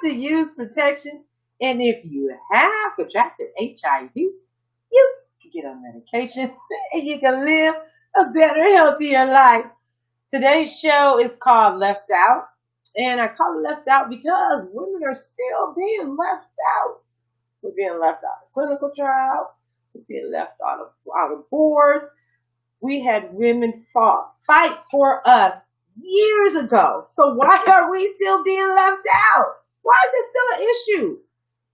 to use protection. And if you have contracted HIV, you can get on medication and you can live a better, healthier life. Today's show is called Left Out. And I call it Left Out because women are still being left out. We're being left out of clinical trials. We're being left out of boards. We had women fight for us years ago. So why are we still being left out? Why is it still an issue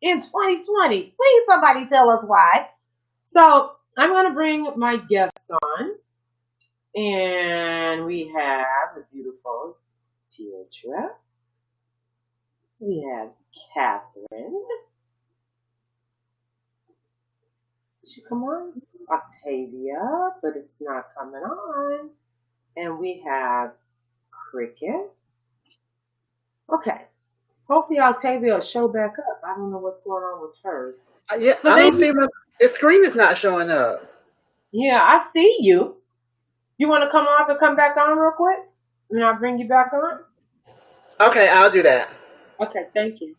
in 2020? Please, somebody tell us why. So I'm going to bring my guest on, and we have the beautiful Teodra. We have Catherine. Should come on. Octavia, but it's not coming on. And we have Cricket. Okay. Hopefully Octavia will show back up. I don't know what's going on with hers. Yeah, so I don't see the screen is not showing up. Yeah, I see you. You want to come off and come back on real quick? And I'll bring you back on? Okay, I'll do that. Okay, thank you.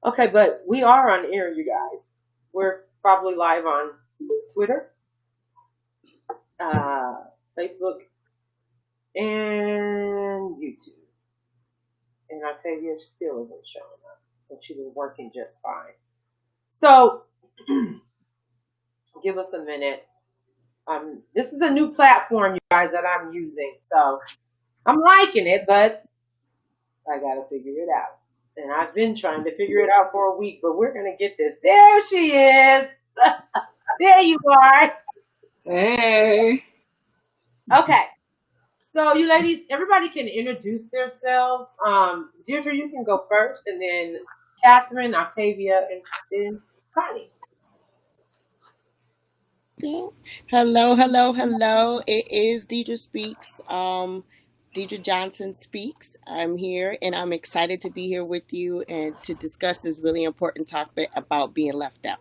Okay, but we are on air, you guys. We're probably live on Twitter, Facebook, and YouTube. And Octavia still isn't showing up, but she was working just fine. So, give us a minute. This is a new platform, you guys, that I'm using. So, I'm liking it, but I got to figure it out. And I've been trying to figure it out for a week, but we're going to get this. There she is. There you are. Hey. Okay. So you ladies, everybody can introduce themselves. Deirdre, you can go first, and then Catherine, Octavia, and then Connie. Hello. It is Deidre Speaks. Deidre Johnson Speaks. I'm here and I'm excited to be here with you and to discuss this really important topic about being left out.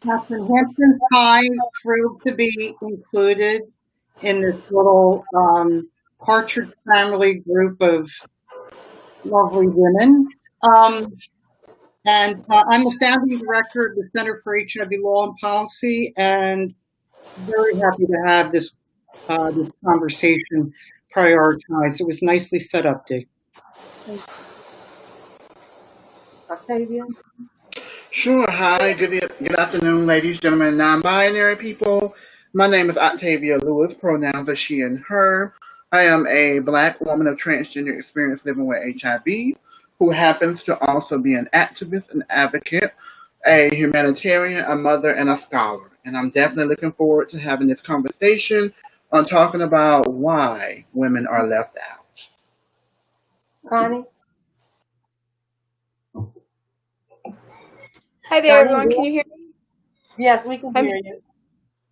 Catherine Hampton, hi, thrilled to be included in this little Partridge Family group of lovely women. And I'm a founding director of the Center for HIV Law and Policy, and very happy to have this conversation prioritized. It was nicely set up, Dee. Octavia? Sure. Hi. Good afternoon, ladies, gentlemen, non-binary people. My name is Octavia Lewis, pronouns are she and her. I am a Black woman of transgender experience living with HIV, who happens to also be an activist, an advocate, a humanitarian, a mother, and a scholar. And I'm definitely looking forward to having this conversation on talking about why women are left out. Connie? Hi there, everyone. Can you hear me? Yes, we can hear you.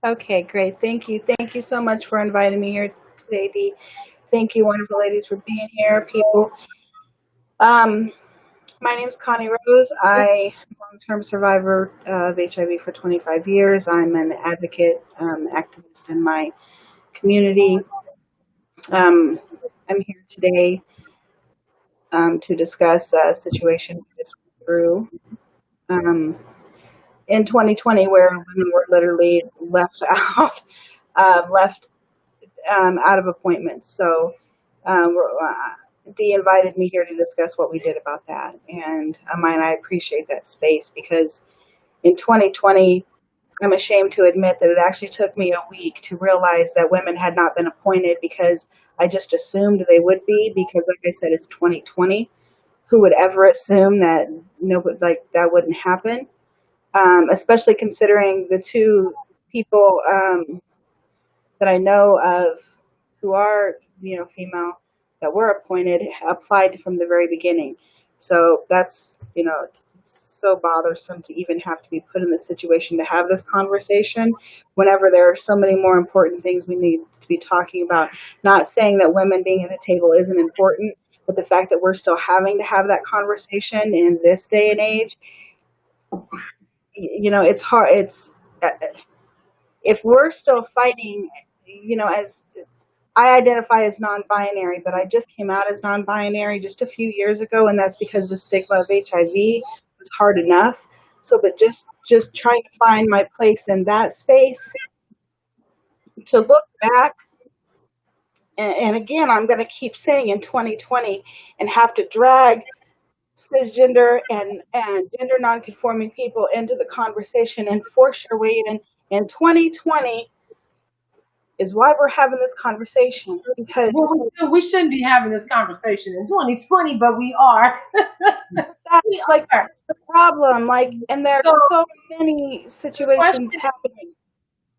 Okay, great. Thank you. Thank you so much for inviting me here today, Dee. Thank you, wonderful ladies, for being here, people. My name is Connie Rose. I am a long-term survivor of HIV for 25 years. I'm an advocate, activist in my community. I'm here today to discuss a situation we just went through in 2020 where women were literally left out, out of appointments. So Dee invited me here to discuss what we did about that. And I appreciate that space because in 2020, I'm ashamed to admit that it actually took me a week to realize that women had not been appointed because I just assumed they would be because, like I said, it's 2020. Who would ever assume that that wouldn't happen? Especially considering the two people that I know of who are, female that were appointed applied from the very beginning. So that's, it's so bothersome to even have to be put in this situation to have this conversation whenever there are so many more important things we need to be talking about. Not saying that women being at the table isn't important, but the fact that we're still having to have that conversation in this day and age, it's hard. It's if we're still fighting, as I identify as non-binary, but I just came out as non-binary just a few years ago, and that's because the stigma of HIV was hard enough. So, but just trying to find my place in that space, to look back, and again, I'm going to keep saying in 2020, and have to drag cisgender and gender nonconforming people into the conversation and force your way in 2020 is why we're having this conversation, because Well, we shouldn't be having this conversation in 2020, but we are. that's We like are. that's the problem. Like, and there's So so many the situations question, happening.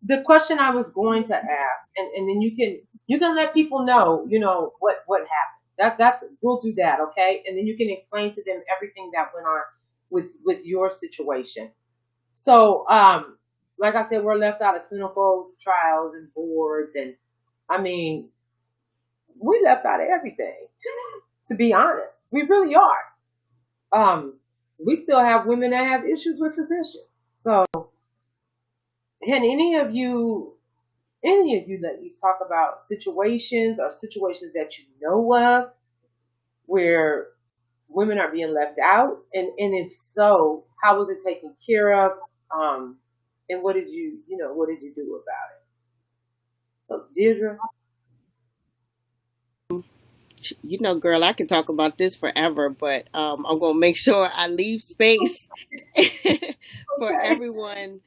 the question I was going to ask, and then you can let people know, what happened. That's we'll do that, okay? And then you can explain to them everything that went on with your situation. So, like I said, we're left out of clinical trials and boards, and I mean, we left out of everything. To be honest, we really are. We still have women that have issues with physicians. So, can any of you ladies talk about situations or situations that you know of where women are being left out, and if so, how was it taken care of? Um, and what did you do about it? So, Deirdre. Girl, I can talk about this forever, but I'm gonna make sure I leave space for Okay. everyone.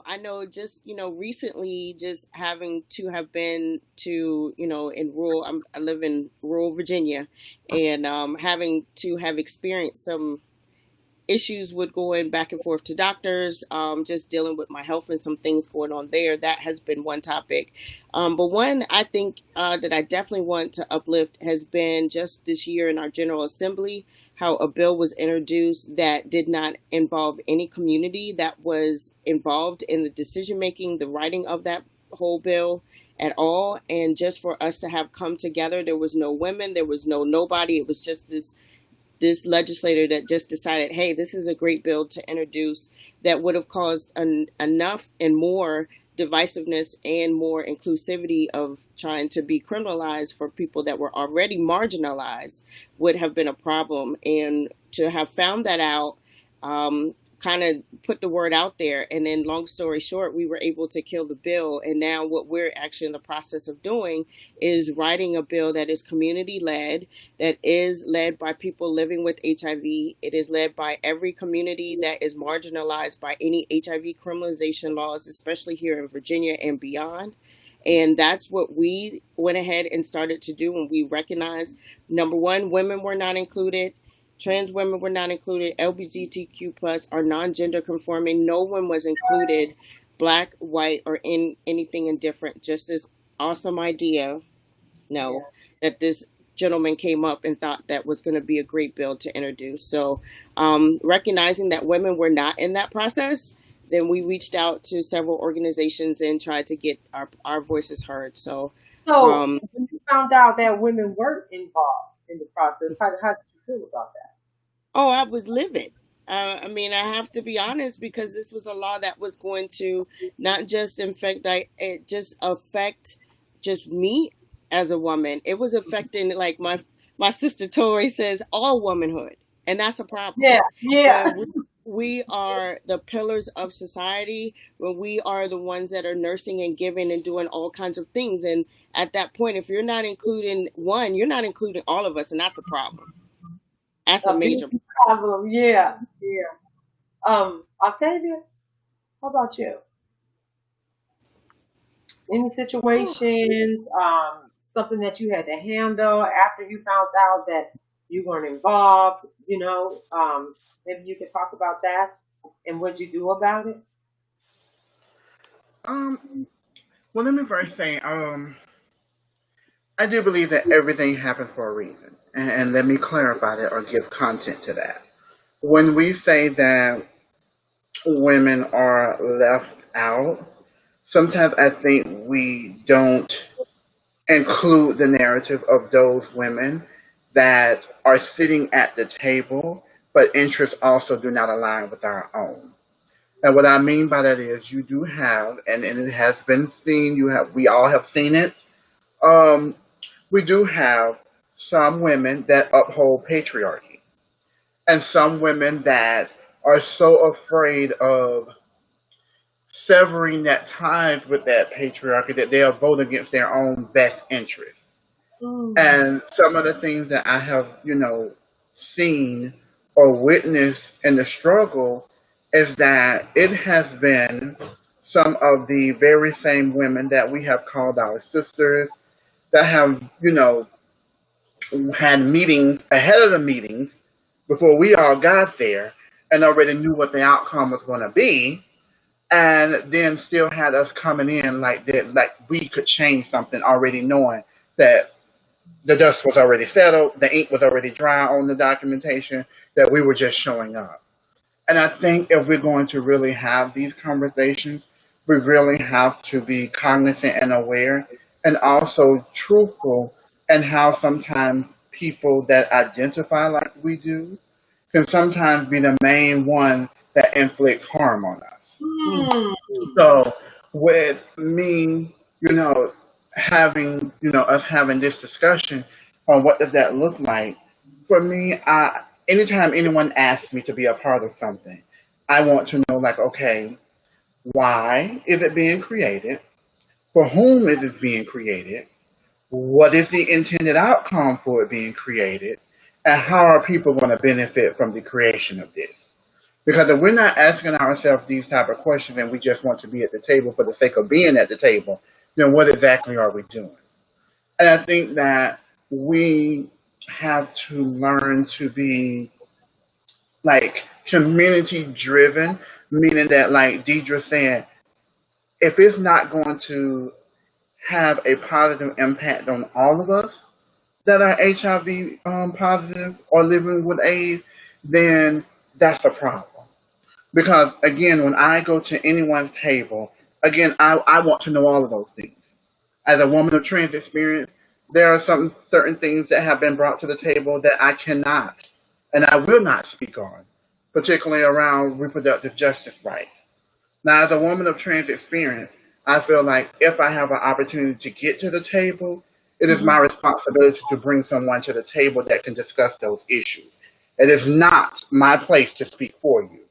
I know just recently, just having to have been to in rural. I live in rural Virginia, and having to have experienced some issues with going back and forth to doctors, just dealing with my health and some things going on there. That has been one topic. But one I think that I definitely want to uplift has been just this year in our General Assembly, how a bill was introduced that did not involve any community that was involved in the decision making, the writing of that whole bill at all. And just for us to have come together, there was no women, there was no nobody. It was just this legislator that just decided, hey, this is a great bill to introduce that would have caused enough and more divisiveness and more inclusivity of trying to be criminalized for people that were already marginalized would have been a problem. And to have found that out, kind of put the word out there. And then, long story short, we were able to kill the bill. And now, what we're actually in the process of doing is writing a bill that is community led, that is led by people living with HIV. It is led by every community that is marginalized by any HIV criminalization laws, especially here in Virginia and beyond. And that's what we went ahead and started to do when we recognized, number one, women were not included. Trans women were not included. LGBTQ plus are non-gender conforming. No one was included. Black, white, or in anything indifferent. Just this awesome idea. No, Yeah. that this gentleman came up and thought that was going to be a great bill to introduce. So, recognizing that women were not in that process, then we reached out to several organizations and tried to get our voices heard. So, So, um, when you found out that women weren't involved in the process, how did you feel about that? oh, I was livid. I mean, I have to be honest because this was a law that was going to not just it just affect just me as a woman. It was affecting, like my sister Tori says, all womanhood, and that's a problem. Yeah, yeah. When we are the pillars of society, when we are the ones that are nursing and giving and doing all kinds of things, and at that point, if you're not including one, you're not including all of us, and that's a problem. That's a A big major. problem. Yeah, yeah. Octavia, how about you? Any situations, something that you had to handle after you found out that you weren't involved, maybe you could talk about that and what you do about it? Um, well, let me first say, I do believe that everything happens for a reason, and let me clarify that or give content to that. When we say that women are left out, sometimes I think we don't include the narrative of those women that are sitting at the table, but interests also do not align with our own. And what I mean by that is you do have, and it has been seen, we all have seen it, Um, we do have some women that uphold patriarchy, and some women that are so afraid of severing that ties with that patriarchy that they'll vote against their own best interests. Mm. And some of the things that I have, seen or witnessed in the struggle is that it has been some of the very same women that we have called our sisters that have, had meetings ahead of the meetings before we all got there and already knew what the outcome was going to be, and then still had us coming in like that, like we could change something already knowing that the dust was already settled, the ink was already dry on the documentation, that we were just showing up. And I think if we're going to really have these conversations, we really have to be cognizant and aware and also truthful in how sometimes people that identify like we do can sometimes be the main one that inflict harm on us. Mm. So with me, having, us having this discussion on what does that look like, for me, anytime anyone asks me to be a part of something, I want to know like, okay, why is it being created? For whom is it being created? What is the intended outcome for it being created? And how are people going to benefit from the creation of this? Because if we're not asking ourselves these type of questions and we just want to be at the table for the sake of being at the table, then what exactly are we doing? And I think that we have to learn to be like community driven, meaning that like Deidre said, if it's not going to have a positive impact on all of us that are HIV positive or living with AIDS, then that's a problem. Because again, when I go to anyone's table, again, I want to know all of those things. As a woman of trans experience, there are some certain things that have been brought to the table that I cannot and I will not speak on, particularly around reproductive justice rights. Now, as a woman of trans experience, I feel like if I have an opportunity to get to the table, it is my responsibility to bring someone to the table that can discuss those issues. It is not my place to speak for you.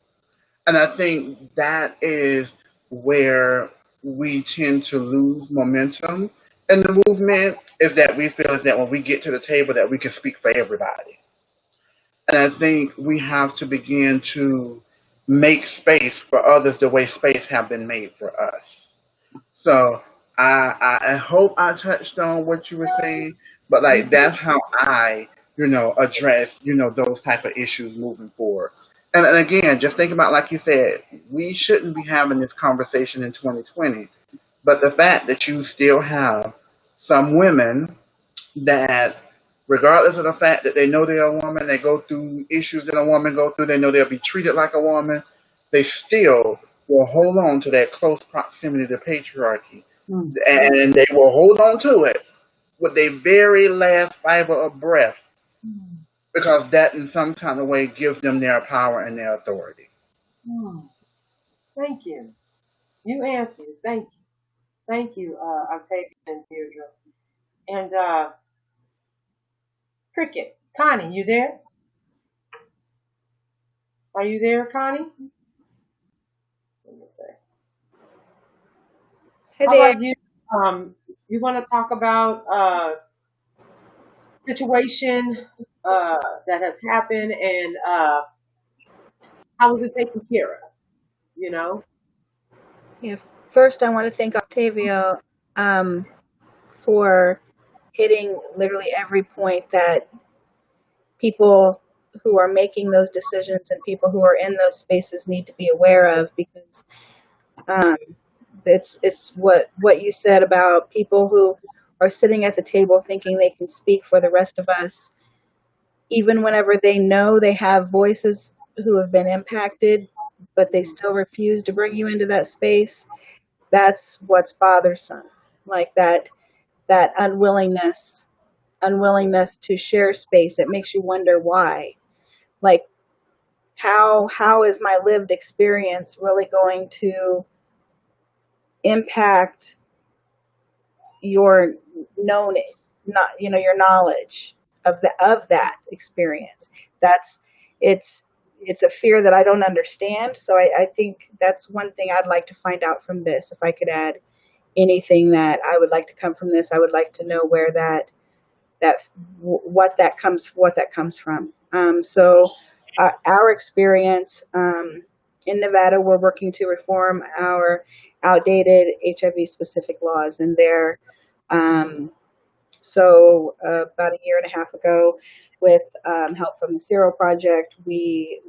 And I think that is where we tend to lose momentum in the movement, is that we feel that when we get to the table that we can speak for everybody. And I think we have to begin to make space for others the way space have been made for us. So I hope I touched on what you were saying, but like that's how I, address, those type of issues moving forward. And again, just think about, like you said, we shouldn't be having this conversation in 2020, but the fact that you still have some women that, regardless of the fact that they know they're a woman, they go through issues that a woman go through, they know they'll be treated like a woman, they still will hold on to that close proximity to patriarchy. And they will hold on to it with their very last fiber of breath, because that in some kind of way gives them their power and their authority. Mm. Thank you. You answered. Thank you. Thank you, Octavia and Deirdre. And Cricket, Connie, you there? Are you there, Connie? Let me see. Hey How there. about you? You want to talk about situation that has happened and how was it taken care of? You know? Yeah, first, I want to thank Octavia for hitting literally every point that people who are making those decisions and people who are in those spaces need to be aware of, because um, it's what you said about people who are sitting at the table thinking they can speak for the rest of us, even whenever they know they have voices who have been impacted, but they still refuse to bring you into that space. That's what's bothersome. Like that unwillingness to share space. It makes you wonder why. Like how is my lived experience really going to impact your known, not, your knowledge of that experience. That's it's it's a fear that I don't understand. So I think that's one thing I'd like to find out from this. If I could add anything that I would like to come from this, I would like to know where that what that comes from. Our experience in Nevada, we're working to reform our outdated HIV specific laws, and there. About a year and a half ago, with help from the Zero Project, we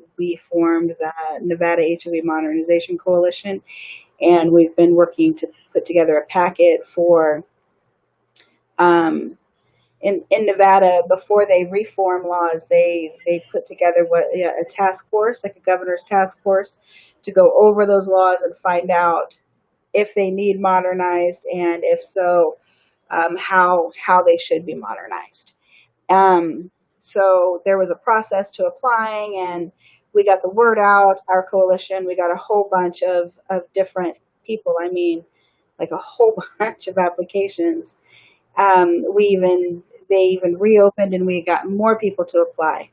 formed the Nevada HIV Modernization Coalition, and we've been working to put together a packet for in Nevada. Before they reform laws, they put together a task force, like a governor's task force, to go over those laws and find out if they need modernized, and if so, how they should be modernized. So there was a process to applying, and we got the word out. Our coalition, we got a whole bunch of different people. I mean, like a whole bunch of applications. They even reopened, and we got more people to apply.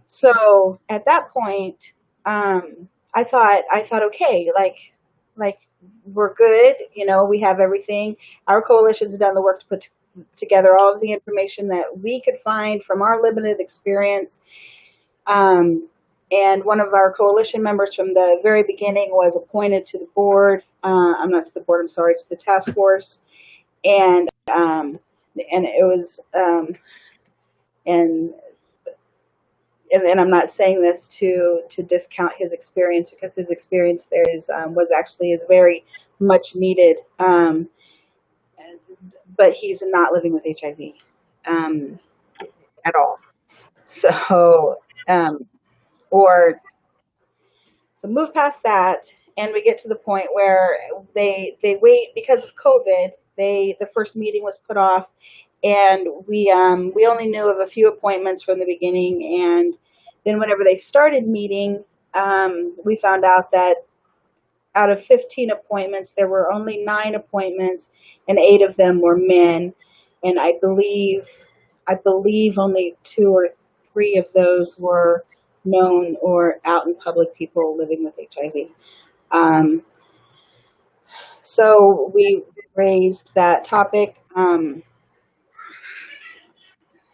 So at that point, I thought, okay, like we're good. We have everything. Our coalition's done the work to put together all of the information that we could find from our limited experience. And one of our coalition members from the very beginning was appointed to the board. I'm not to the board. I'm sorry, to the task force. And it was and I'm not saying this to discount his experience, because his experience there is very much needed. But he's not living with HIV at all. So move past that, and we get to the point where they wait because of COVID. The first meeting was put off, and we only knew of a few appointments from the beginning. And then whenever they started meeting, we found out that out of 15 appointments, there were only 9 appointments, and 8 of them were men. And I believe only 2 or 3 of those were known or out in public people living with HIV. So we raised that topic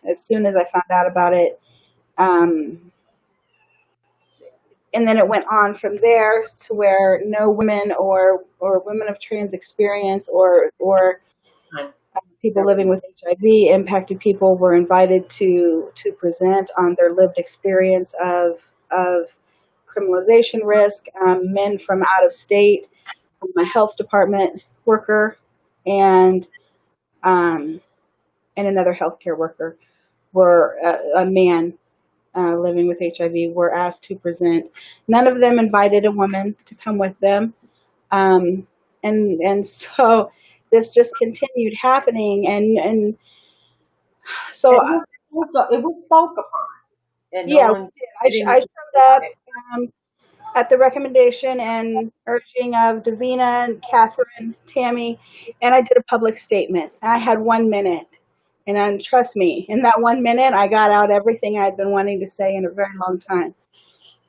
as soon as I found out about it. And then it went on from there to where no women or women of trans experience or people living with HIV impacted people were invited to present on their lived experience of criminalization risk. Men from out of state, a health department worker, and another healthcare worker were a man living with HIV were asked to present. None of them invited a woman to come with them. And so this just continued happening. And so it was spoke upon. And yeah, I showed up at the recommendation and urging of Davina and Catherine, Tammy, and I did a public statement. I had 1 minute. And then, trust me, in that 1 minute, I got out everything I'd been wanting to say in a very long time.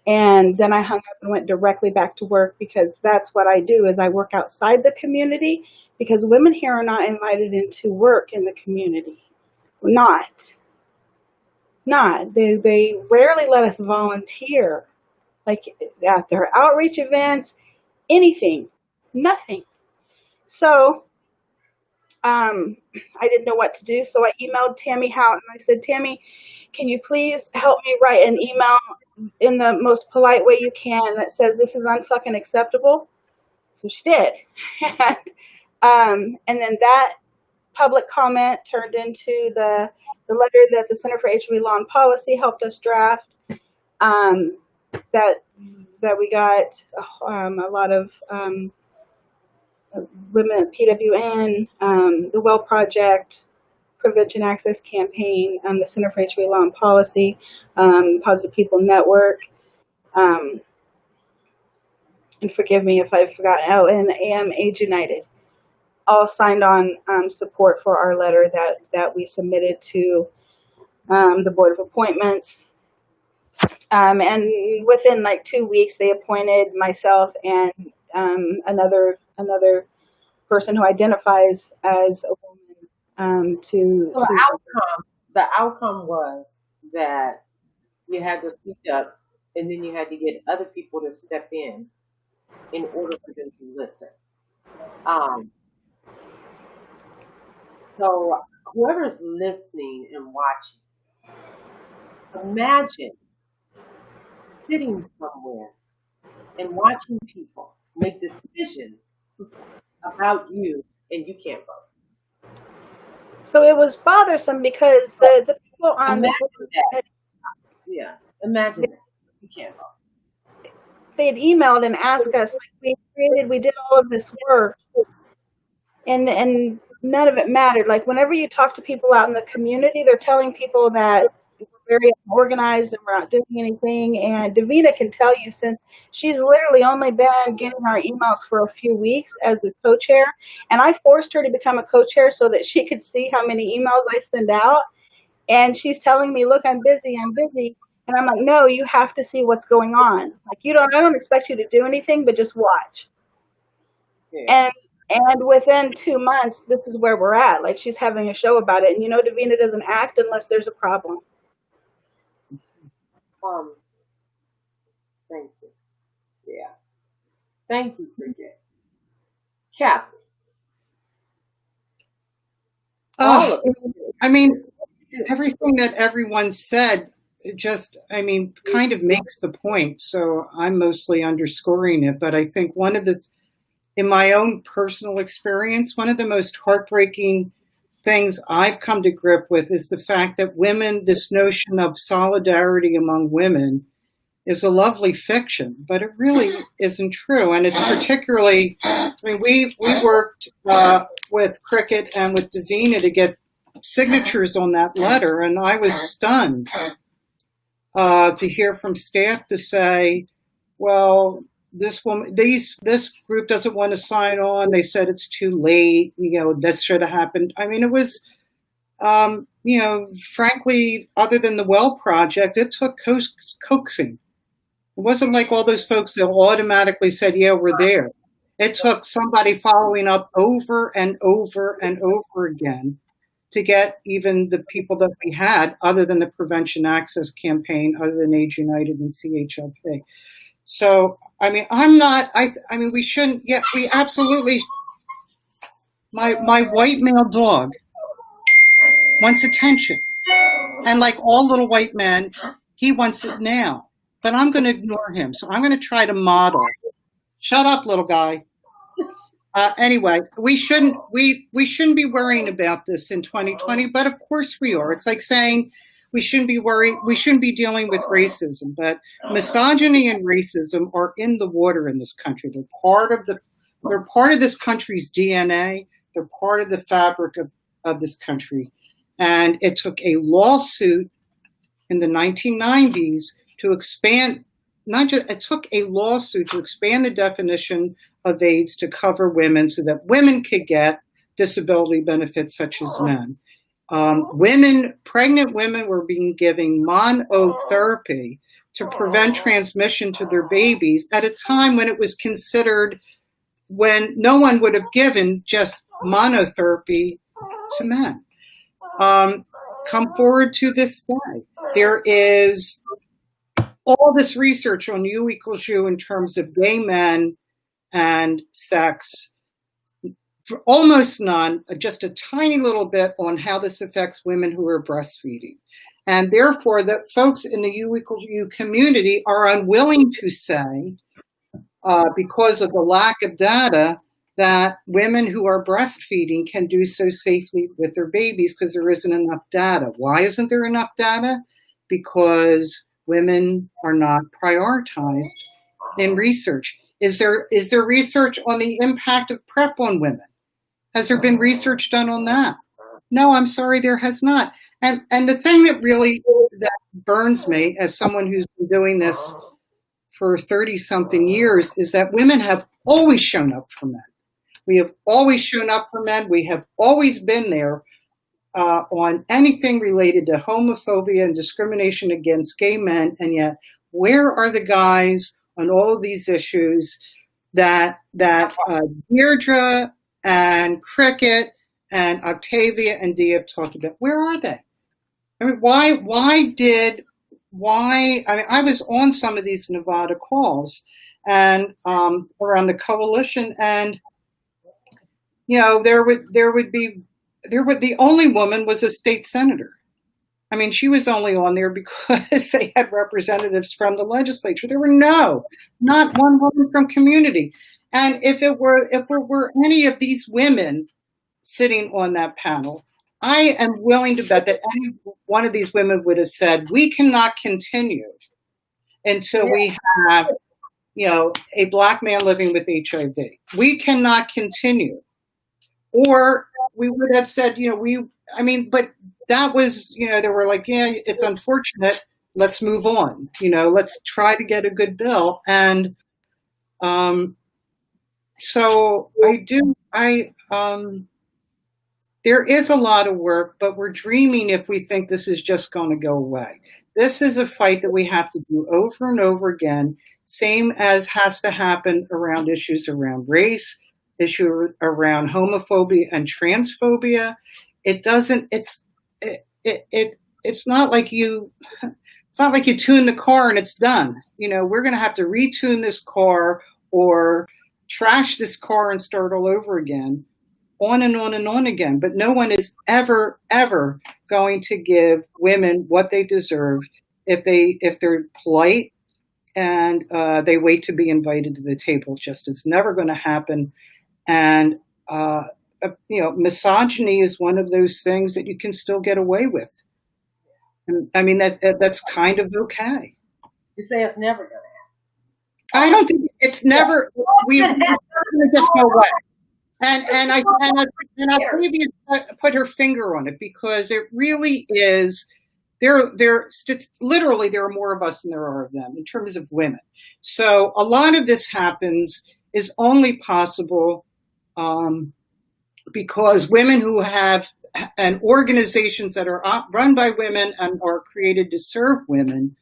And then I hung up and went directly back to work, because that's what I do, is I work outside the community, because women here are not invited into work in the community. Not. They rarely let us volunteer, like at their outreach events, anything, nothing. So I didn't know what to do, so I emailed Tammy Houghton, and I said, Tammy, can you please help me write an email in the most polite way you can that says this is unfucking acceptable? So she did. And then that public comment turned into the letter that the Center for HIV Law and Policy helped us draft, that we got a lot of women at PWN, the Well Project, Prevention Access Campaign, the Center for HIV Law and Policy, Positive People Network, and forgive me if I've forgotten, and AM AIDS United. all signed on support for our letter that we submitted to the Board of Appointments. And within like 2 weeks, they appointed myself and another person who identifies as a woman to. So the outcome was that you had to speak up, and then you had to get other people to step in order for them to listen. So whoever's listening and watching, imagine sitting somewhere and watching people make decisions about you, and you can't vote. So it was bothersome because the people on Imagine that. Yeah, imagine that. You can't vote. they had emailed and asked us, like, we did all of this work, and none of it mattered. Like, whenever you talk to people out in the community, they're telling people that we're very unorganized and we're not doing anything. And Davina can tell you, since she's literally only been getting our emails for a few weeks as a co-chair, and I forced her to become a co-chair so that she could see how many emails I send out. And she's telling me, look, I'm busy. And I'm like, no, you have to see what's going on. Like, I don't expect you to do anything, but just watch. Yeah. And within 2 months, this is where we're at. Like, she's having a show about it. And Davina doesn't act unless there's a problem. Thank you. Yeah. Thank you, Bridget. Kathy. All of it. I mean, everything that everyone said kind of makes the point. So I'm mostly underscoring it. But I think in my own personal experience, one of the most heartbreaking things I've come to grip with is the fact that women, this notion of solidarity among women, is a lovely fiction, but it really isn't true. And it's particularly, we worked with Cricket and with Davina to get signatures on that letter, and I was stunned to hear from staff to say, well, this group doesn't want to sign on. They said it's too late. This should have happened. I mean, it was, frankly, other than the Well Project, it took coaxing. It wasn't like all those folks that automatically said, yeah, we're there. It took somebody following up over and over and over again to get even the people that we had, other than the Prevention Access Campaign, other than AIDS United and CHLP. So, we shouldn't, we absolutely, my white male dog wants attention. And like all little white men, he wants it now. But I'm going to ignore him. So I'm going to try to model. Shut up, little guy. Anyway, we shouldn't be worrying about this in 2020, but of course we are. It's like saying we shouldn't be dealing with racism, but misogyny and racism are in the water in this country. They're part of this country's DNA. They're part of the fabric of this country. And it took a lawsuit in the 1990s to expand, it took a lawsuit to expand the definition of AIDS to cover women so that women could get disability benefits such as men. Pregnant women were being given monotherapy to prevent transmission to their babies at a time when it was considered, when no one would have given just monotherapy to men. Come forward to this day. There is all this research on U equals U in terms of gay men and sex, almost none, just a tiny little bit on how this affects women who are breastfeeding. And therefore, the folks in the U equals U community are unwilling to say, because of the lack of data, that women who are breastfeeding can do so safely with their babies because there isn't enough data. Why isn't there enough data? Because women are not prioritized in research. Is there research on the impact of PrEP on women? Has there been research done on that? No, I'm sorry, there has not. And the thing that burns me as someone who's been doing this for 30-something years is that women have always shown up for men. We have always shown up for men. We have always been there on anything related to homophobia and discrimination against gay men. And yet, where are the guys on all of these issues that Deirdre and Cricket and Octavia and Dee have talked about? Where are they? I mean, why? I mean, I was on some of these Nevada calls and around the coalition, and the only woman was a state senator. I mean, she was only on there because they had representatives from the legislature. There were not one woman from community. And if it were any of these women sitting on that panel, I am willing to bet that any one of these women would have said, we cannot continue until we have, a Black man living with HIV. We cannot continue. Or we would have said, but that was, they were like, yeah, it's unfortunate. Let's move on. Let's try to get a good bill. And so there is a lot of work, but we're dreaming if we think this is just going to go away. This is a fight that we have to do over and over again, same as has to happen around issues around race, issues around homophobia and transphobia. It's not like you tune the car and it's done. We're going to have to retune this car or trash this car and start all over again, on and on and on again. But no one is ever going to give women what they deserve if they're polite and they wait to be invited to the table. Just is never going to happen. And misogyny is one of those things that you can still get away with. And I mean that's kind of okay. You say it's never going to happen. I don't think it's never. We're going to just go away. And Octavia put her finger on it, because it really is. Literally, there are more of us than there are of them in terms of women. So a lot of this is only possible because women who have and organizations that are run by women and are created to serve women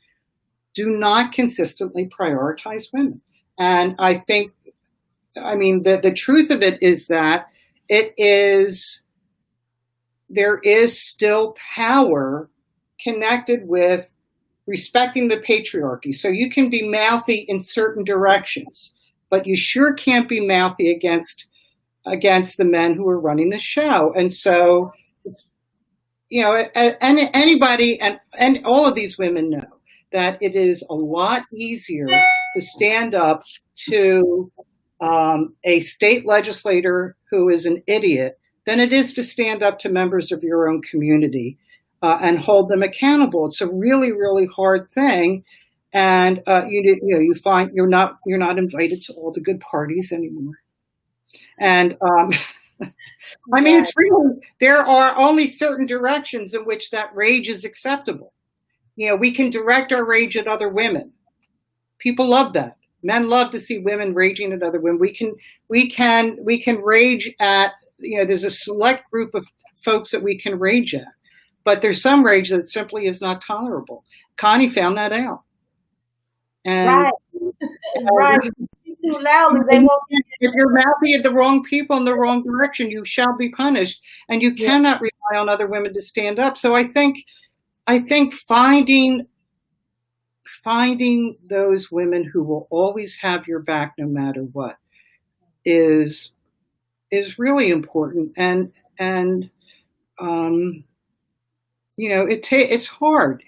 do not consistently prioritize women. And I think, the truth of it is that there is still power connected with respecting the patriarchy. So you can be mouthy in certain directions, but you sure can't be mouthy against the men who are running the show. And so, anybody and all of these women know that it is a lot easier to stand up to a state legislator who is an idiot than it is to stand up to members of your own community and hold them accountable. It's a really, really hard thing, and you find you're not invited to all the good parties anymore. And it's really, there are only certain directions in which that rage is acceptable. We can direct our rage at other women. People love that. Men love to see women raging at other women. We can rage at, there's a select group of folks that we can rage at, but there's some rage that simply is not tolerable. Connie found that out. And, right. Right. Too loudly, they won't. If you're mouthy at the wrong people in the wrong direction, you shall be punished, and you cannot rely on other women to stand up. So I think finding those women who will always have your back no matter what is really important. And it's hard,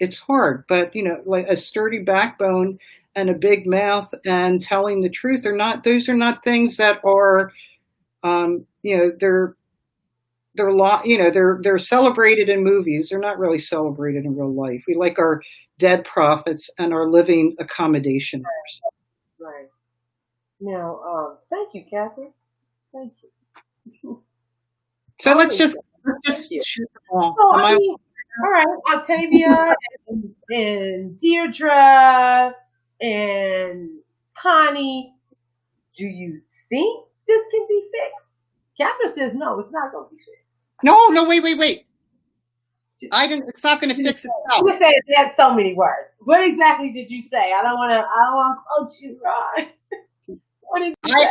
but like a sturdy backbone and a big mouth and telling the truth those are not things that are they're celebrated in movies. They're not really celebrated in real life. We like our dead prophets and our living accommodations. Right. Now, thank you, Catherine. Thank you. So let's just shoot them all. All right, Octavia and Deirdre and Connie, do you think this can be fixed? Catherine says no, it's not going to be fixed. No, wait. It's not going to fix itself. You said it had so many words. What exactly did you say? I don't want to quote you wrong. What did you say?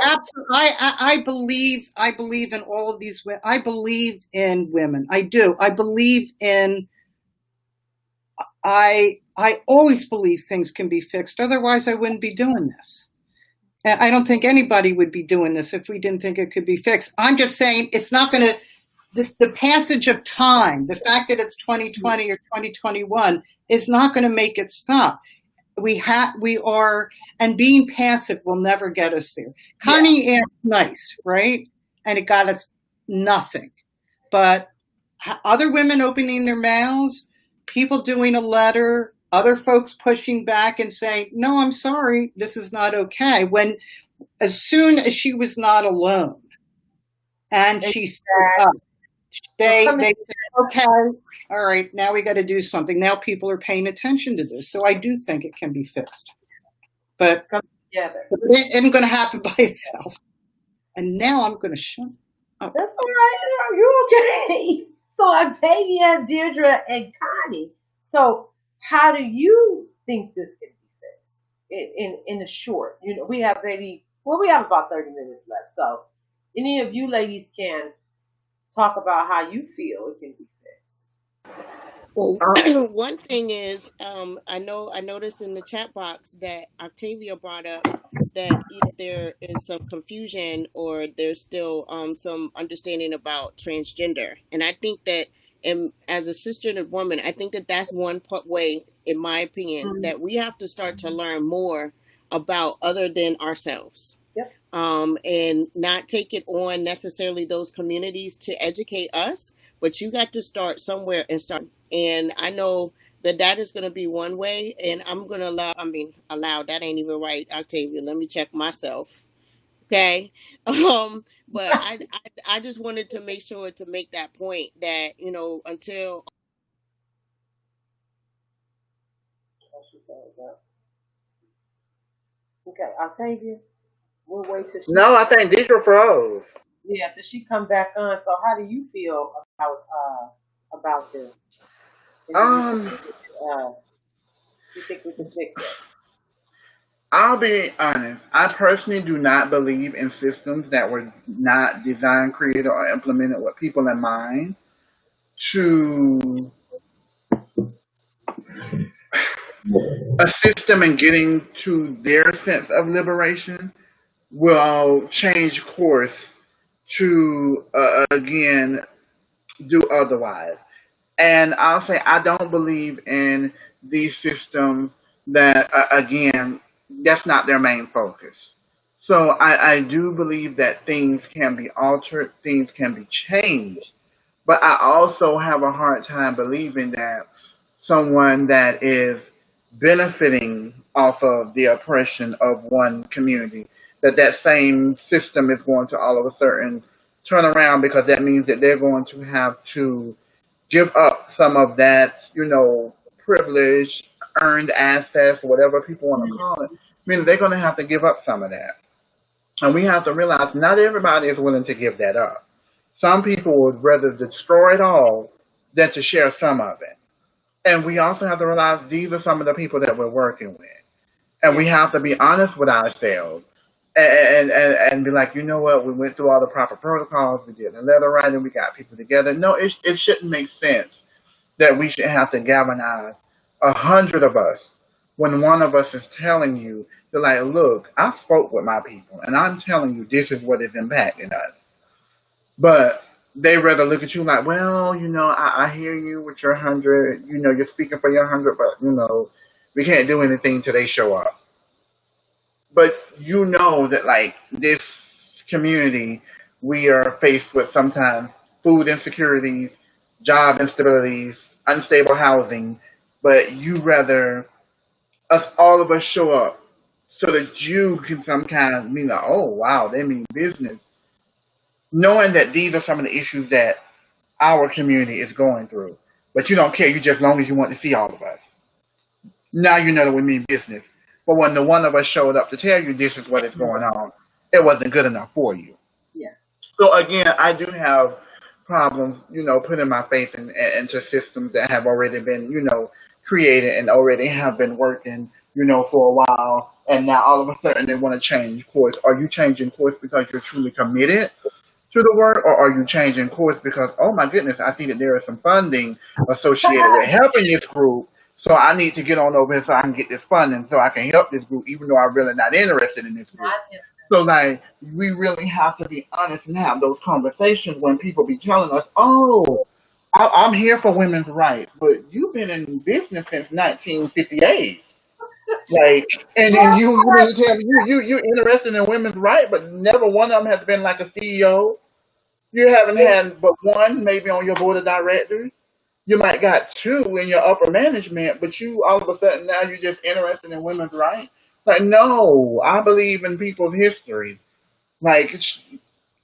I believe in all of these women. I believe in women. I do. I believe in. I always believe things can be fixed. Otherwise, I wouldn't be doing this. And I don't think anybody would be doing this if we didn't think it could be fixed. I'm just saying it's not going to. The passage of time, the fact that it's 2020 or 2021, is not going to make it stop. And being passive will never get us there. Connie Ann's nice, right? And it got us nothing. But other women opening their mouths, people doing a letter, other folks pushing back and saying, no, I'm sorry, this is not okay. As soon as she was not alone and she stood up, they said, okay, all right, now we got to do something. Now people are paying attention to this. So I do think it can be fixed. But it isn't going to happen by itself. And now I'm going to shut up. That's all right. You're okay. So Octavia, Deirdre, and Connie. So how do you think this can be fixed in the short? We have about 30 minutes left. So any of you ladies can talk about how you feel it can be fixed. Well, one thing is, I noticed in the chat box that Octavia brought up that either there is some confusion or there's still some understanding about transgender, and I think that, as a cisgendered woman, I think that that's one way, in my opinion, that we have to start to learn more about other than ourselves. And not take it on necessarily those communities to educate us, but you got to start somewhere and start. And I know that is going to be one way, and I'm going to allow, that ain't even right, Octavia. Let me check myself. Okay. But I just wanted to make sure to make that point that, until. Okay, Octavia. We'll wait till No, I think Deidre froze. Yeah, till she come back on. So how do you feel about this? You think we can fix it? I'll be honest. I personally do not believe in systems that were not designed, created, or implemented with people in mind to assist them in getting to their sense of liberation will change course to, again, do otherwise. And I'll say I don't believe in these systems that, again, that's not their main focus. So I do believe that things can be altered, things can be changed. But I also have a hard time believing that someone that is benefiting off of the oppression of one community, that same system is going to all of a sudden turn around, because that means that they're going to have to give up some of that, privilege, earned access, whatever people want to call it. I mean, they're going to have to give up some of that. And we have to realize not everybody is willing to give that up. Some people would rather destroy it all than to share some of it. And we also have to realize these are some of the people that we're working with. And we have to be honest with ourselves and be like, you know what, we went through all the proper protocols, we did the letter writing, we got people together. No, it shouldn't make sense that we should have to galvanize 100 of us when one of us is telling you, they're like, look, I spoke with my people, and I'm telling you this is what is impacting us. But they rather look at you like, well, I hear you with your 100, you're speaking for your 100, but, we can't do anything till they show up. But that, like, this community, we are faced with sometimes food insecurities, job instabilities, unstable housing, but you rather all of us show up so that you can some kind of mean like, oh, wow, they mean business. Knowing that these are some of the issues that our community is going through. But you don't care, you just as long as you want to see all of us. Now you know that we mean business. But when the one of us showed up to tell you this is what is going on, it wasn't good enough for you. Yeah. So again, I do have problems, putting my faith into systems that have already been, created and already have been working, for a while. And now all of a sudden they want to change course. Are you changing course because you're truly committed to the work, or are you changing course because, oh my goodness, I see that there is some funding associated with helping this group, so I need to get on over here so I can get this funding so I can help this group, even though I'm really not interested in this group. So like, we really have to be honest and have those conversations when people be telling us, oh, I'm here for women's rights, but you've been in business since 1958. Like, and then you really tell me you're interested in women's rights, but never one of them has been like a CEO. You haven't had but one, maybe on your board of directors. You might got two in your upper management, but you all of a sudden now you're just interested in women's rights. Like, no, I believe in people's history. Like,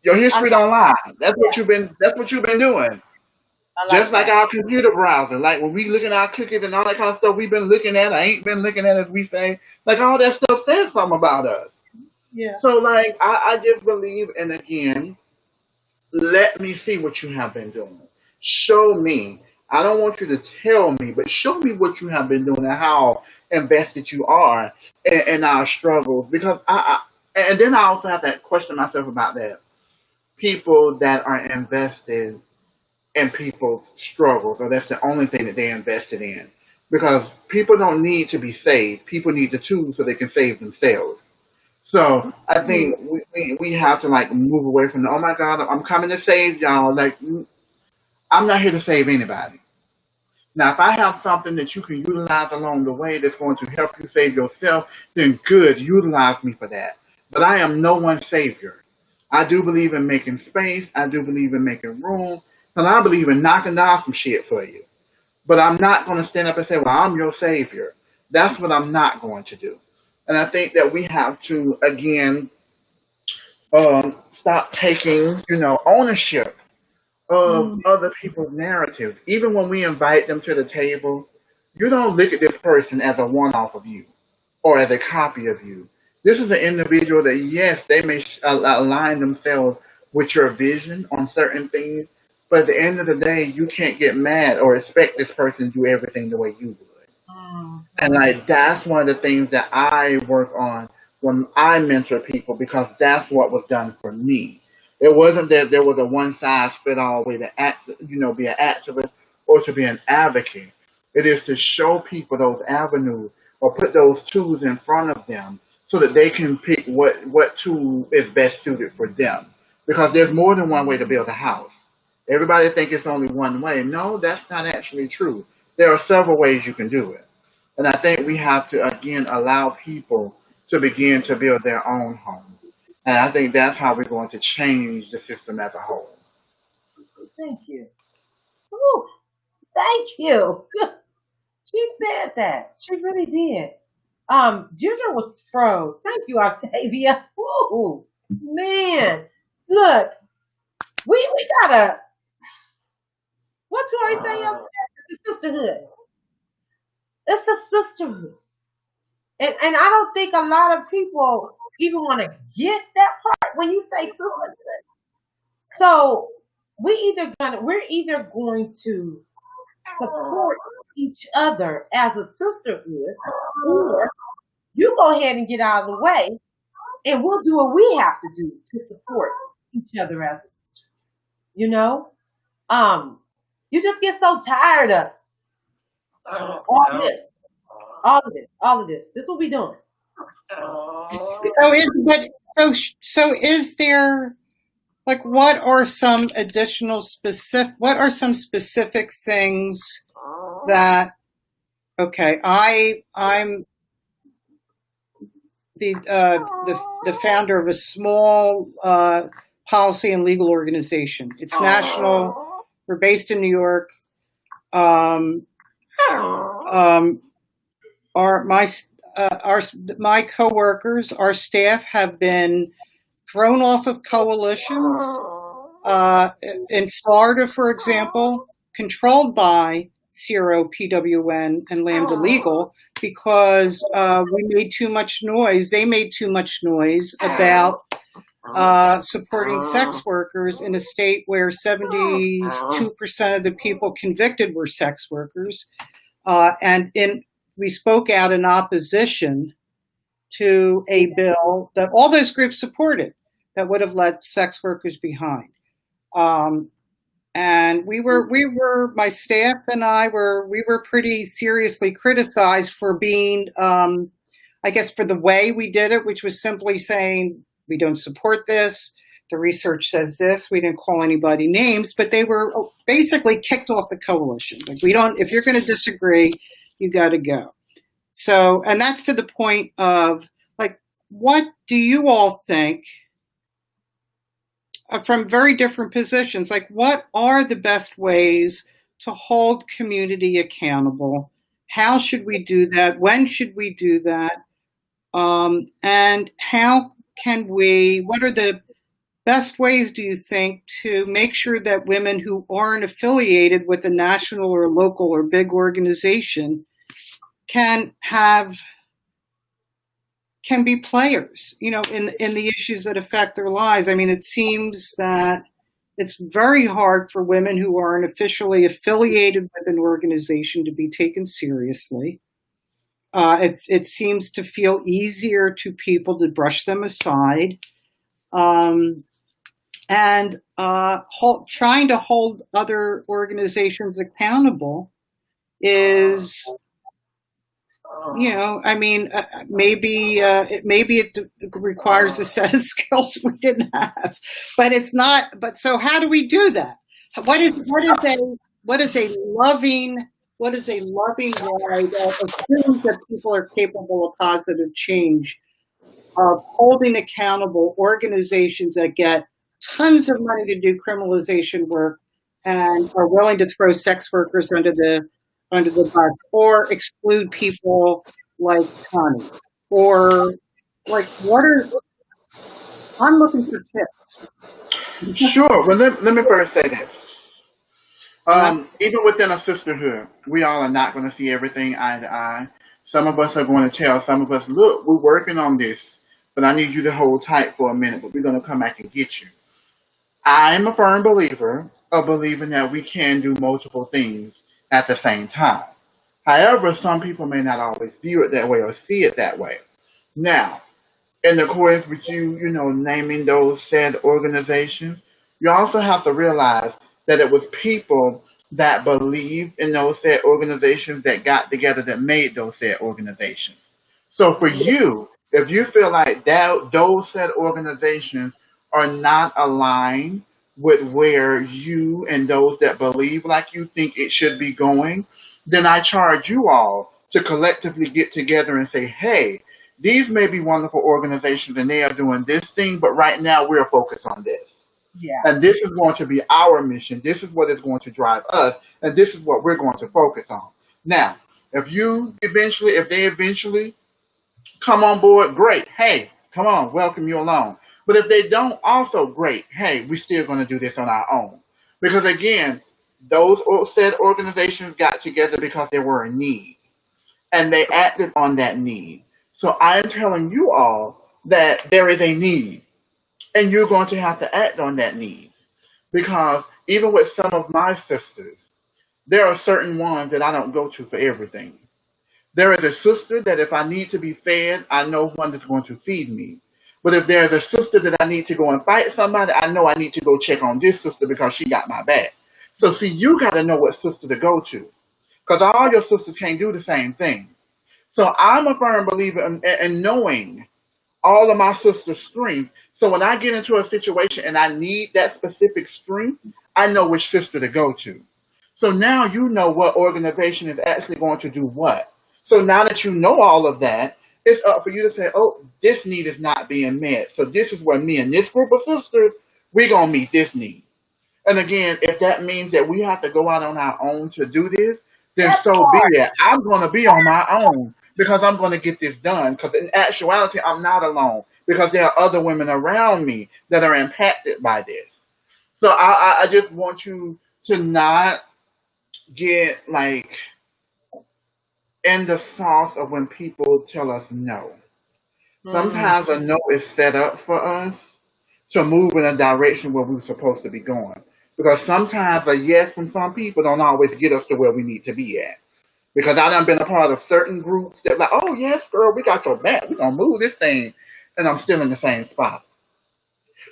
your history don't lie. That's what you've been doing. Just like our computer browser. Like when we looking at our cookies and all that kind of stuff we've been looking at, I ain't been looking at, as we say. Like all that stuff says something about us. Yeah. So like I just believe, and again, let me see what you have been doing. Show me. I don't want you to tell me, but show me what you have been doing and how invested you are in our struggles. Because and then I also have to question myself about that. People that are invested in people's struggles, or that's the only thing that they're invested in. Because people don't need to be saved. People need the tools so they can save themselves. So I think we have to like move away from the, oh my God, I'm coming to save y'all. Like, I'm not here to save anybody. Now, if I have something that you can utilize along the way that's going to help you save yourself, then good, utilize me for that. But I am no one's savior. I do believe in making space. I do believe in making room. And I believe in knocking down some shit for you. But I'm not going to stand up and say, well, I'm your savior. That's what I'm not going to do. And I think that we have to, again, stop taking, ownership of other people's narratives. Even when we invite them to the table, you don't look at this person as a one-off of you or as a copy of you. This is an individual that, yes, they may align themselves with your vision on certain things, but at the end of the day, you can't get mad or expect this person to do everything the way you would. And like, that's one of the things that I work on when I mentor people, because that's what was done for me. It wasn't that there was a one-size-fit-all way to be an activist or to be an advocate. It is to show people those avenues or put those tools in front of them so that they can pick what tool is best suited for them. Because there's more than one way to build a house. Everybody thinks it's only one way. No, that's not actually true. There are several ways you can do it. And I think we have to, again, allow people to begin to build their own home. And I think that's how we're going to change the system as a whole. Thank you. Ooh, thank you. She said that. She really did. Ginger was froze. Thank you, Octavia. Ooh, man. Look, we gotta, what Tori say yesterday? It's a sisterhood. It's a sisterhood. And I don't think a lot of people even want to get that part when you say sisterhood. So we're either going to support each other as a sisterhood, or you go ahead and get out of the way and we'll do what we have to do to support each other as a sister. You just get so tired of all of this. This is what we doing. So is there, like, what are some specific things that, okay, I'm the founder of a small policy and legal organization. It's national. We're based in New York. My coworkers, our staff, have been thrown off of coalitions in Florida, for example, controlled by CRO, PWN, and Lambda Legal, because we made too much noise. They made too much noise about supporting sex workers in a state where 72% of the people convicted were sex workers. We spoke out in opposition to a bill that all those groups supported that would have left sex workers behind. And my staff and I were pretty seriously criticized for being, I guess, for the way we did it, which was simply saying, we don't support this. The research says this. We didn't call anybody names, but they were basically kicked off the coalition. Like, if you're going to disagree, you got to go. So, and that's to the point of, like, what do you all think from very different positions? Like, what are the best ways to hold community accountable? How should we do that? When should we do that? And how can what are the best ways, do you think, to make sure that women who aren't affiliated with a national or local or big organization can be players, in the issues that affect their lives? I mean, it seems that it's very hard for women who aren't officially affiliated with an organization to be taken seriously. It seems to feel easier to people to brush them aside. And trying to hold other organizations accountable is, maybe it requires a set of skills we didn't have, but it's not. But so how do we do that? What is a loving way that assumes that people are capable of positive change, of holding accountable organizations that get tons of money to do criminalization work and are willing to throw sex workers under the bus, or exclude people like Connie, or like I'm looking for tips. Sure. Well, let me first say this. Even within a sisterhood, we all are not going to see everything eye to eye. Some of us are going to tell some of us, look, we're working on this, but I need you to hold tight for a minute, but we're going to come back and get you. I'm a firm believer of believing that we can do multiple things at the same time. However, some people may not always view it that way or see it that way. Now, in accordance with you naming those said organizations, you also have to realize that it was people that believed in those said organizations that got together that made those said organizations. So for you, if you feel like those said organizations are not aligned with where you and those that believe like you think it should be going, then I charge you all to collectively get together and say, hey, these may be wonderful organizations and they are doing this thing, but right now we're focused on this. Yeah. And this is going to be our mission. This is what is going to drive us. And this is what we're going to focus on. Now, if they eventually come on board, great. Hey, come on, welcome you along. But if they don't, also great. Hey, we're still going to do this on our own. Because again, those said organizations got together because there were a need. And they acted on that need. So I am telling you all that there is a need. And you're going to have to act on that need. Because even with some of my sisters, there are certain ones that I don't go to for everything. There is a sister that if I need to be fed, I know one that's going to feed me. But if there's a sister that I need to go and fight somebody, I know I need to go check on this sister because she got my back. So see, you got to know what sister to go to. Because all your sisters can't do the same thing. So I'm a firm believer in knowing all of my sisters' strengths. So when I get into a situation and I need that specific strength, I know which sister to go to. So now you know what organization is actually going to do what. So now that you know all of that, it's up for you to say, oh, this need is not being met. So this is where me and this group of sisters, we're going to meet this need. And again, if that means that we have to go out on our own to do this, then so be it. I'm going to be on my own because I'm going to get this done. Because in actuality, I'm not alone because there are other women around me that are impacted by this. So I just want you to not get like in the sauce of when people tell us no. Sometimes a no is set up for us to move in a direction where we were supposed to be going. Because sometimes a yes from some people don't always get us to where we need to be at. Because I done been a part of certain groups that like, oh yes, girl, we got your back. We're gonna move this thing, and I'm still in the same spot.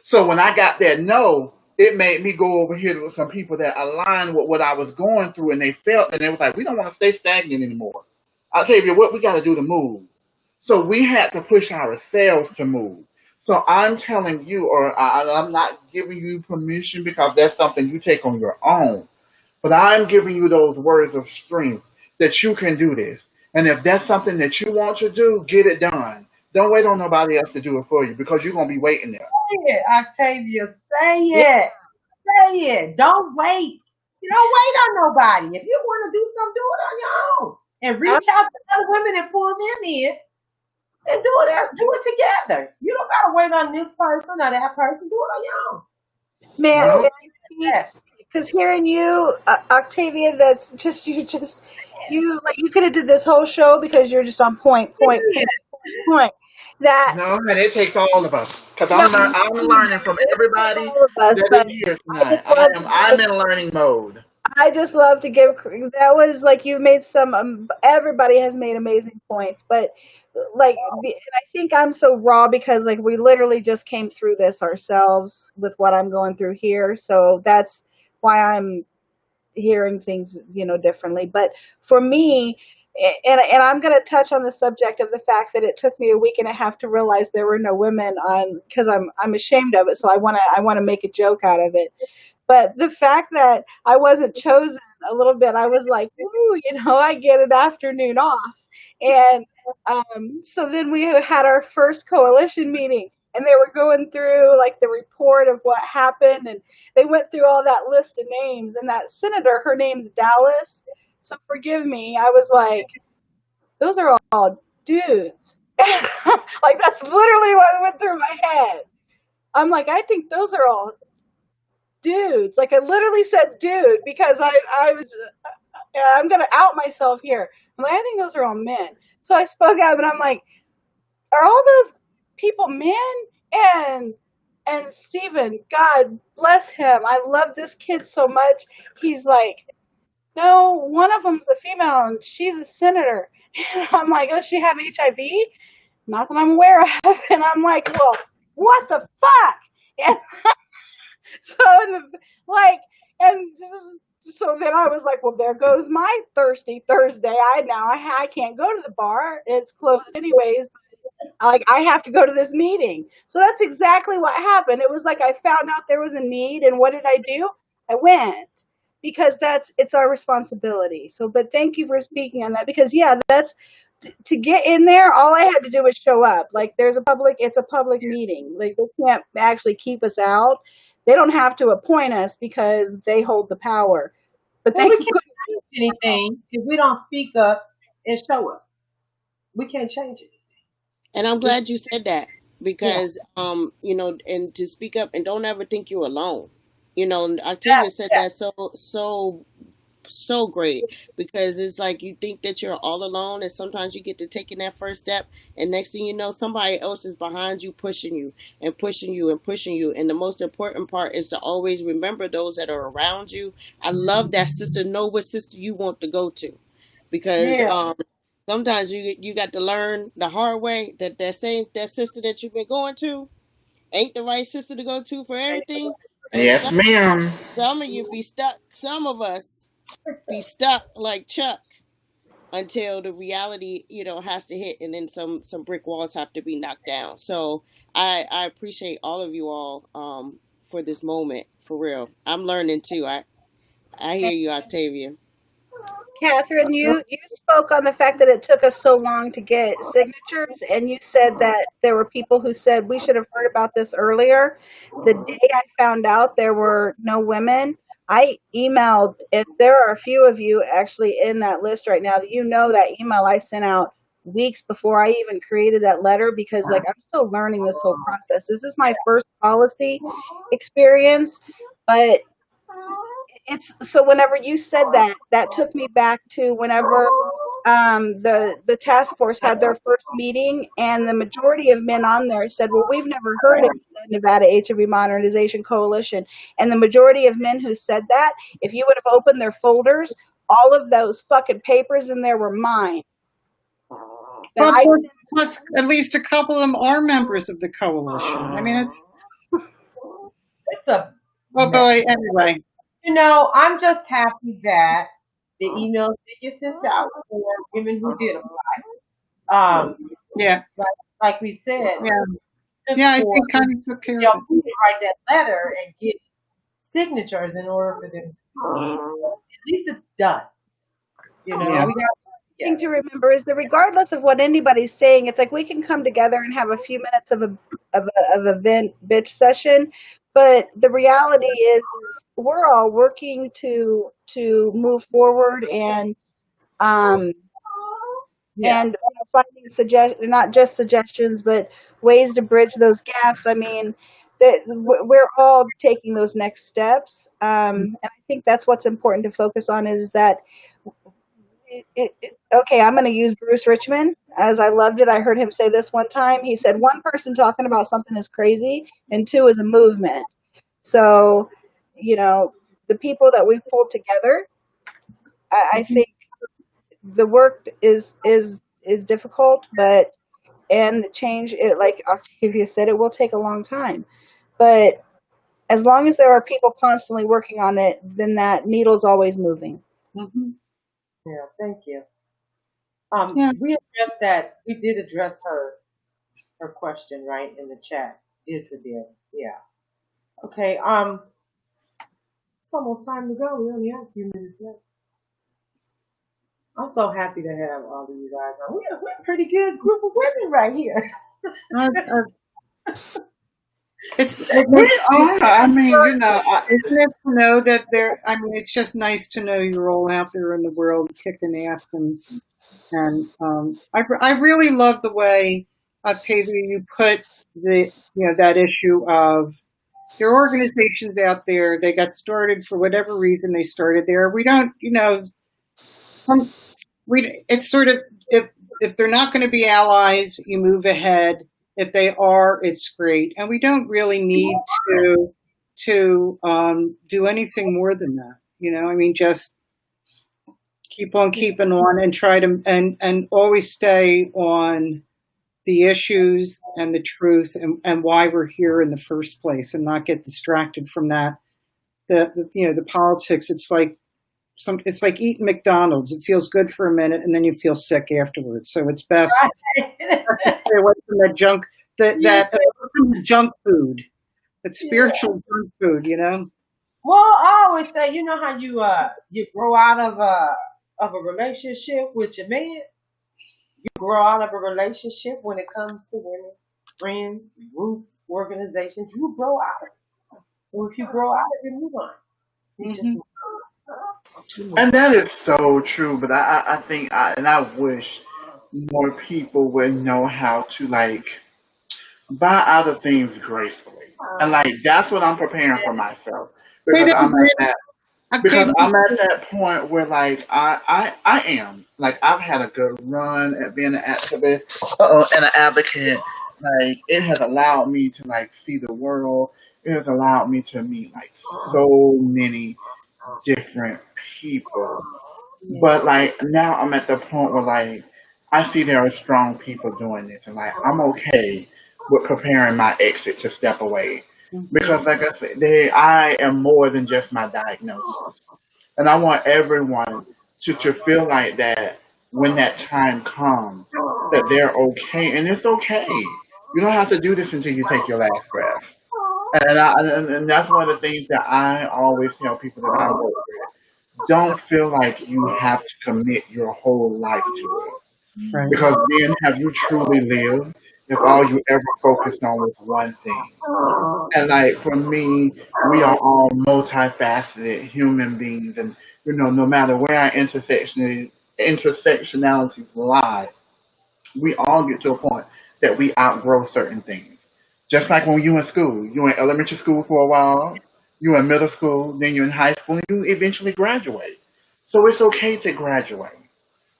So when I got that no, it made me go over here with some people that aligned with what I was going through, and they felt, and they was like, we don't want to stay stagnant anymore. I'll tell you what we got to do to move. So we had to push ourselves to move. So I'm telling you, or I'm not giving you permission because that's something you take on your own. But I'm giving you those words of strength that you can do this. And if that's something that you want to do, get it done. Don't wait on nobody else to do it for you because you're going to be waiting there. Say it, Octavia. Say Yeah. it. Say it. Don't wait. You don't wait on nobody. If you want to do something, do it on your own. And reach out to other women and pull them in and do it together. You don't gotta wait on this person or that person. Do it on your own. Man, No, Yeah. because hearing you, Octavia, that's just you like you could have did this whole show because you're just on point. That no, and it takes all of us. Because no, I'm learning from it takes everybody all of us, that but is here I tonight. just love to I'm give. in learning mode. I just love to give. That was like you made some. Everybody has made amazing points, but like, and I think I'm so raw because like we literally just came through this ourselves with what I'm going through here. So that's why I'm hearing things, differently. But for me, and I'm going to touch on the subject of the fact that it took me a week and a half to realize there were no women on because I'm ashamed of it. So I want to make a joke out of it. But the fact that I wasn't chosen a little bit, I was like, "Ooh, I get an afternoon off." And so then we had our first coalition meeting, and they were going through like the report of what happened, and they went through all that list of names. And that senator, her name's Dallas. So forgive me, I was like, "Those are all dudes." Like that's literally what went through my head. I'm like, I think those are all dudes. Like I literally said dude because I was I'm gonna out myself here. I'm like, I think those are all men. So I spoke out and I'm like, are all those people men? And Stephen, God bless him. I love this kid so much. He's like, no, one of them's a female and she's a senator. And I'm like, does she have HIV? Not that I'm aware of. And I'm like, well, what the fuck? And so like and so then I was like, well, there goes my thirsty Thursday. I can't go to the bar. It's closed anyways. Like I have to go to this meeting. So that's exactly what happened. It was like I found out there was a need, and what did I do? I went because it's our responsibility. So, but thank you for speaking on that because yeah, that's to get in there. All I had to do was show up. Like it's a public meeting. Like they can't actually keep us out. They don't have to appoint us because they hold the power. But Well, they we can can't change anything if we don't speak up and show up. We can't change it. And I'm We, glad you said that yeah. because and to speak up and don't ever think you're alone. Yeah. Octavia said that so great because it's like you think that you're all alone and sometimes you get to taking that first step and next thing you know somebody else is behind you pushing you and pushing you and pushing you, and the most important part is to always remember those that are around you. I love that, sister. Know what sister you want to go to because Yeah. sometimes you got to learn the hard way that that sister that you've been going to ain't the right sister to go to for everything. And Yes, ma'am. some of you be stuck, some of us be stuck like Chuck until the reality, has to hit, and then some brick walls have to be knocked down. So I appreciate all of you all for this moment, for real. I'm learning too. I hear you, Octavia. Catherine, you spoke on the fact that it took us so long to get signatures, and you said that there were people who said we should have heard about this earlier. The day I found out there were no women, I emailed, and there are a few of you actually in that list right now. That email I sent out weeks before I even created that letter because, like, I'm still learning this whole process. This is my first policy experience, but it's so whenever you said that, that took me back to whenever the task force had their first meeting, and the majority of men on there said, "Well, we've never heard of the Nevada HIV Modernization Coalition." And the majority of men who said that, if you would have opened their folders, all of those fucking papers in there were mine. And Well, I plus, at least a couple of them are members of the coalition. I mean, it's a oh boy. Anyway, I'm just happy that the emails that you sent out for women who did apply. yeah, Like we said, I think kind of took care of it. you write that letter and get signatures in order for them to at least it's done. We got thing to remember is that regardless of what anybody's saying, it's like we can come together and have a few minutes of a bitch session, but the reality is we're all working to move forward and finding not just suggestions, but ways to bridge those gaps. I mean, we're all taking those next steps, and I think that's what's important to focus on is that. Okay, I'm going to use Bruce Richmond, as I loved it. I heard him say this one time. He said, one person talking about something is crazy, and two is a movement. So, the people that we've pulled together, I think the work is difficult, and the change, like Octavia said, it will take a long time. But as long as there are people constantly working on it, then that needle's always moving. Mm-hmm. Yeah, thank you. We addressed that. We did address her question, right, in the chat. Yes, we did. Yeah. Okay. It's almost time to go. We only have a few minutes left. I'm so happy to have all of you guys on. We're a pretty good group of women right here. It's I mean, it's nice to know that it's just nice to know you're all out there in the world kicking ass, and I really love the way, Octavia, you put that issue of there are organizations out there. They got started for whatever reason they started there. We don't, it's sort of if they're not going to be allies, you move ahead. If they are, it's great, and we don't really need to do anything more than that. Just keep on keeping on and try to and always stay on the issues and the truth and why we're here in the first place, and not get distracted from that. The politics. It's like eating McDonald's. It feels good for a minute, and then you feel sick afterwards. So it's best to stay away from that junk, that junk food, that spiritual junk food. Well, I always say, how you grow out of a relationship with your man. You grow out of a relationship when it comes to women, friends, groups, organizations. You grow out of it. Well, if you grow out of it, move on. You just move on. And that is so true, but I think I wish more people would know how to buy out of things gracefully, and that's what I'm preparing for myself, because I'm at that point where I am I've had a good run at being an activist and an advocate. It has allowed me to see the world. It has allowed me to meet so many different people, but now I'm at the point where I see there are strong people doing this, and I'm okay with preparing my exit to step away, because I said, I am more than just my diagnosis, and I want everyone to feel like that when that time comes, that they're okay, and it's okay. You don't have to do this until you take your last breath, and that's one of the things that I always tell people that I work with. Don't feel like you have to commit your whole life to it. Right. Because then have you truly lived if all you ever focused on was one thing? And for me, we are all multifaceted human beings, and no matter where our intersectionalities lie, we all get to a point that we outgrow certain things. Just like when you in school, you in elementary school for a while, you in middle school, then you're in high school, and you eventually graduate. So it's okay to graduate.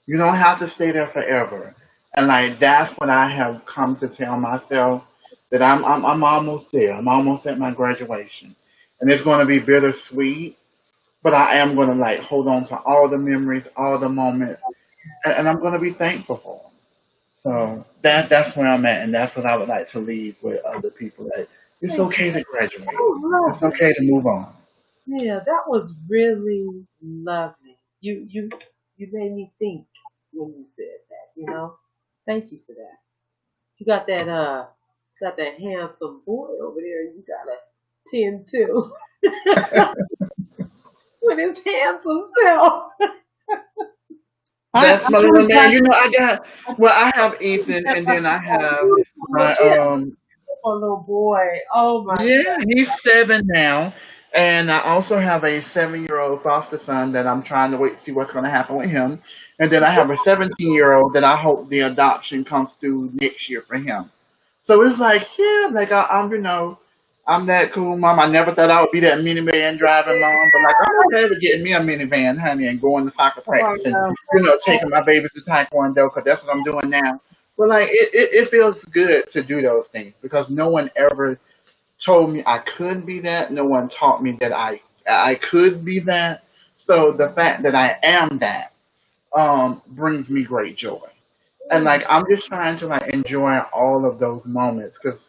You don't have to stay there forever. And like that's what I have come to tell myself that I'm almost there. I'm almost at my graduation. And it's gonna be bittersweet, but I am gonna like hold on to all the memories, all the moments, and I'm gonna be thankful for them. So that's where I'm at, and that's what I would like to leave with other people. That it's Thank you. okay to graduate. I love It's it. okay to move on. Yeah, that was really lovely. You made me think when you said that, you know? Thank you for that. You got that handsome boy over there, you gotta tend to with his handsome self. That's my I'm little really man. glad. You know, I have Ethan, and then I have Beautiful my little boy. Oh my yeah, he's 7 now, and I also have a 7-year-old foster son that I'm trying to wait to see what's going to happen with him, and then I have a 17-year-old that I hope the adoption comes through next year for him. So it's like, yeah, like I'm, I'm that cool mom. I never thought I would be that minivan driving mom, but like I'm okay with getting me a minivan, honey, and going to soccer Oh, practice and no. taking my babies to taekwondo because that's what I'm doing now. But like it feels good to do those things because no one ever told me I couldn't be that. No one taught me that I could be that. So the fact that I am that brings me great joy. And like I'm just trying to like enjoy all of those moments because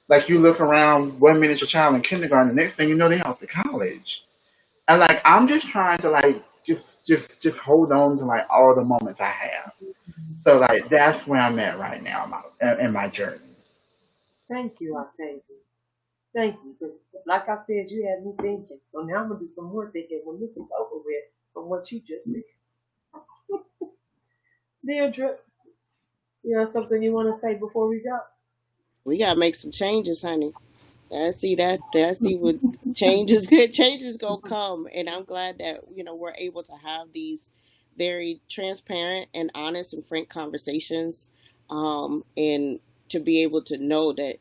like you look around 1 minute your child in kindergarten, the next thing you know they off to college. And like I'm just trying to like just hold on to like all the moments I have. So like that's where I'm at right now in my journey. thank you, Octavia. Thank you. 'Cause like I said, you had me thinking. So now I'm gonna do some more thinking when this is over with from what you just said. Deirdre, you have something you want to say before we go? We gotta make some changes, honey. I see that. I see what changes. Good changes gonna come, and I'm glad that we're able to have these very transparent and honest and frank conversations, and to be able to know that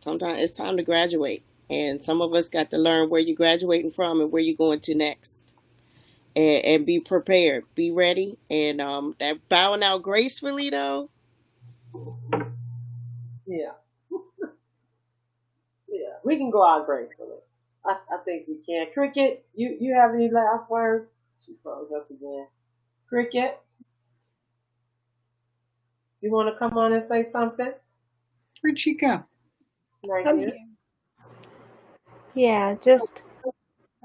sometimes it's time to graduate, and some of us got to learn where you're graduating from and where you're going to next, and be prepared, be ready, and that bowing out gracefully though. Yeah, yeah. We can go out gracefully. I think we can. Cricket, you have any last words? She froze up again. Cricket, you want to come on and say something? Where'd she go? Right I'm here. here. Yeah, just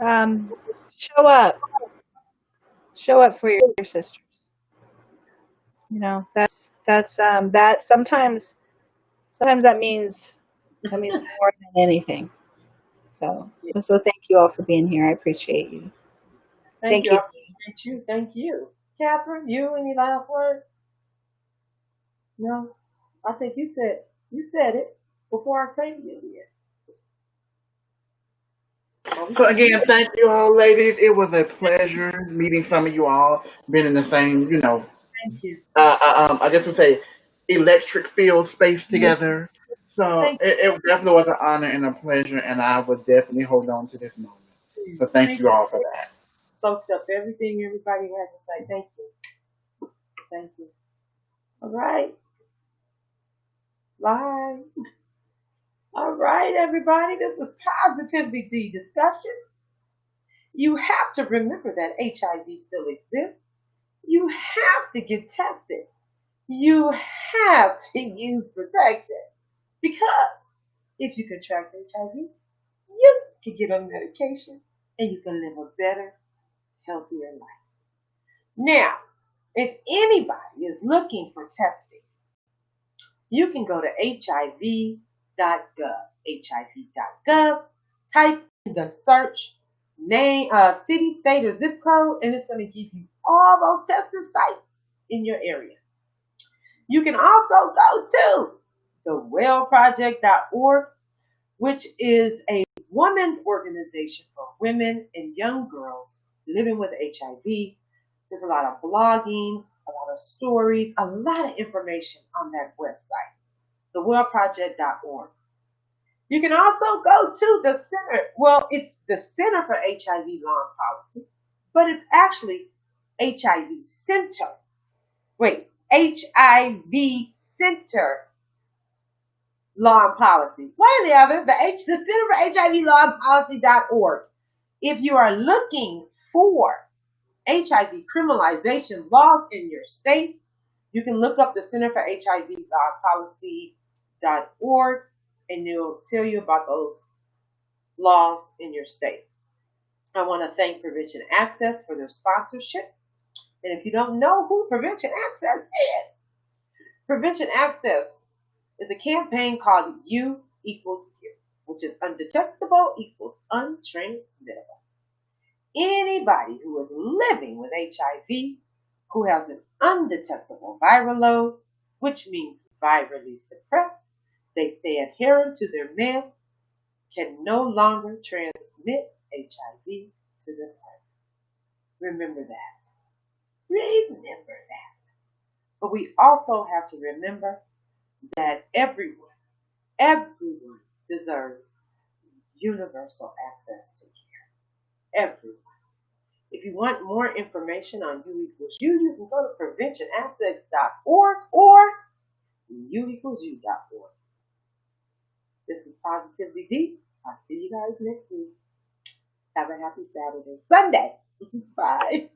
um, show up. Show up for your sisters. You know, that sometimes that means more than anything. So thank you all for being here. I appreciate you. Thank Thank you. you. I appreciate you. Thank you. Catherine, you any last words? No? I think you said it before Octavia did. Well, we So can again, hear. thank you all, ladies. It was a pleasure meeting some of you all, being in the same, Thank you. I guess we say electric field space together. So Thank it definitely was an honor and a pleasure, and I would definitely hold on to this moment. you. So thank Thank you you. all for that. Soaked up everything everybody had to say. Thank you. Thank you. All right. Bye. All right, everybody. This is Positively the Discussion. You have to remember that HIV still exists. You have to get tested. You have to use protection. Because if you contract HIV, you can get on medication and you can live a better, healthier life. Now, if anybody is looking for testing, you can go to hiv.gov. hiv.gov, type in the search name, city, state, or zip code, and it's going to give you all those testing sites in your area. You can also go to thewellproject.org, which is a women's organization for women and young girls living with HIV. There's a lot of blogging, a lot of stories, a lot of information on that website, thewellproject.org. You can also go to the center. Well, it's the Center for HIV Law and Policy, but it's actually HIV Center HIV Center Law and Policy. One or the other, the Center for HIV Law and Policy.org. If you are looking for HIV criminalization laws in your state, you can look up the Center for HIV Law and Policy.org, and it'll tell you about those laws in your state. I want to thank Prevention Access for their sponsorship. And if you don't know who Prevention Access is, Prevention Access is a campaign called U equals U, which is undetectable equals untransmittable. Anybody who is living with HIV, who has an undetectable viral load, which means virally suppressed, they stay adherent to their meds, can no longer transmit HIV to the partner. Remember that. Remember that. But we also have to remember that everyone deserves universal access to care. Everyone. If you want more information on U equals U, you can go to preventionaccess.org or u=u.org. This is Positively Deep. I'll see you guys next week. Have a happy Sunday. Bye.